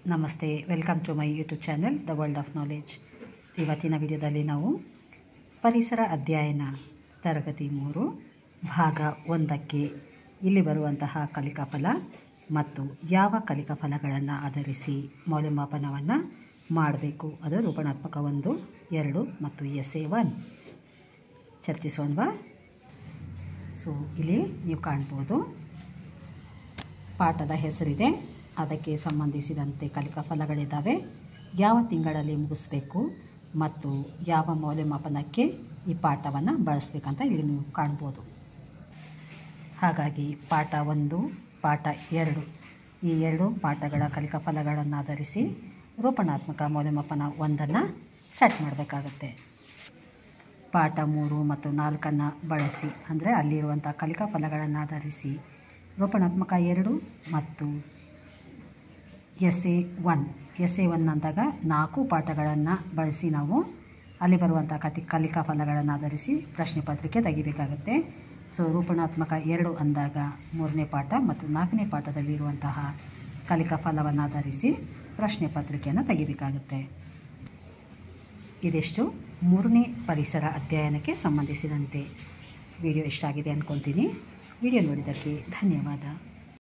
ನಮಸ್ತೆ, welcome to my YouTube channel the world of knowledge. ಇವತ್ತಿನ ವಿಡಿಯೋದಲ್ಲಿ ನಾವು ಪರಿಸರ ಅಧ್ಯಯನ ತರಗತಿ 3 ಭಾಗ 1ಕ್ಕೆ ಇಲ್ಲಿ ಬರುವಂತಹ ಕಲಿಕಾ ಫಲ ಮತ್ತು ಯಾವ ಕಲಿಕಾ ಫಲಗಳನ್ನು ಆಧರಿಸಿ ಮೌಲ್ಯಮಾಪನವನ್ನು ಮಾಡಬೇಕು, ಅದು ರೂಪಣಾತ್ಮಕ 1, 2 ಮತ್ತು ಎಸ್ಸೆ 1 ಚರ್ಚಿಸೋಣವಾ. ಸೊ ಇಲ್ಲಿ ನೀವು ಕಾಣ್ಬೋದು, ಪಾಠದ ಹೆಸರಿದೆ, ಅದಕ್ಕೆ ಸಂಬಂಧಿಸಿದಂತೆ ಕಲಿಕಾ ಫಲಗಳಿದ್ದಾವೆ, ಯಾವ ತಿಂಗಳಲ್ಲಿ ಮುಗಿಸ್ಬೇಕು ಮತ್ತು ಯಾವ ಮೌಲ್ಯಮಾಪನಕ್ಕೆ ಈ ಪಾಠವನ್ನು ಬಳಸಬೇಕಂತ ಇಲ್ಲಿ ನೀವು ಕಾಣ್ಬೋದು. ಹಾಗಾಗಿ ಪಾಠ 1, ಪಾಠ 2 ಈ 2 ಪಾಠಗಳ ಕಲಿಕಾ ಫಲಗಳನ್ನು ಆಧರಿಸಿ ರೂಪಣಾತ್ಮಕ ಮೌಲ್ಯಮಾಪನ 1 ಸೆಟ್ ಮಾಡಬೇಕಾಗತ್ತೆ. ಪಾಠ 3 ಮತ್ತು 4 ಬಳಸಿ, ಅಂದರೆ ಅಲ್ಲಿರುವಂಥ ಕಲಿಕಾ ಫಲಗಳನ್ನು ಆಧರಿಸಿ ರೂಪಣಾತ್ಮಕ 2 ಮತ್ತು ಎಸ್ಸೆ 1 ಅಂದಾಗ 4 ಪಾಠಗಳನ್ನು ಬಳಸಿ ನಾವು ಅಲ್ಲಿ ಬರುವಂಥ ಕಲಿಕಾ ಫಲಗಳನ್ನು ಆಧರಿಸಿ ಪ್ರಶ್ನೆ ಪತ್ರಿಕೆ ತೆಗಿಬೇಕಾಗುತ್ತೆ. ಸೊ ರೂಪಣಾತ್ಮಕ 2 ಅಂದಾಗ 3ನೇ ಪಾಠ ಮತ್ತು 4ನೇ ಪಾಠದಲ್ಲಿರುವಂತಹ ಕಲಿಕಾ ಫಲವನ್ನು ಆಧರಿಸಿ ಪ್ರಶ್ನೆ ಪತ್ರಿಕೆಯನ್ನು ತೆಗಿಬೇಕಾಗುತ್ತೆ. ಇದಿಷ್ಟು 3ನೇ ಪರಿಸರ ಅಧ್ಯಯನಕ್ಕೆ ಸಂಬಂಧಿಸಿದಂತೆ. ವಿಡಿಯೋ ಇಷ್ಟ ಆಗಿದೆ ಅಂದ್ಕೊತೀನಿ. ವಿಡಿಯೋ ನೋಡಿದ್ದಕ್ಕೆ ಧನ್ಯವಾದ.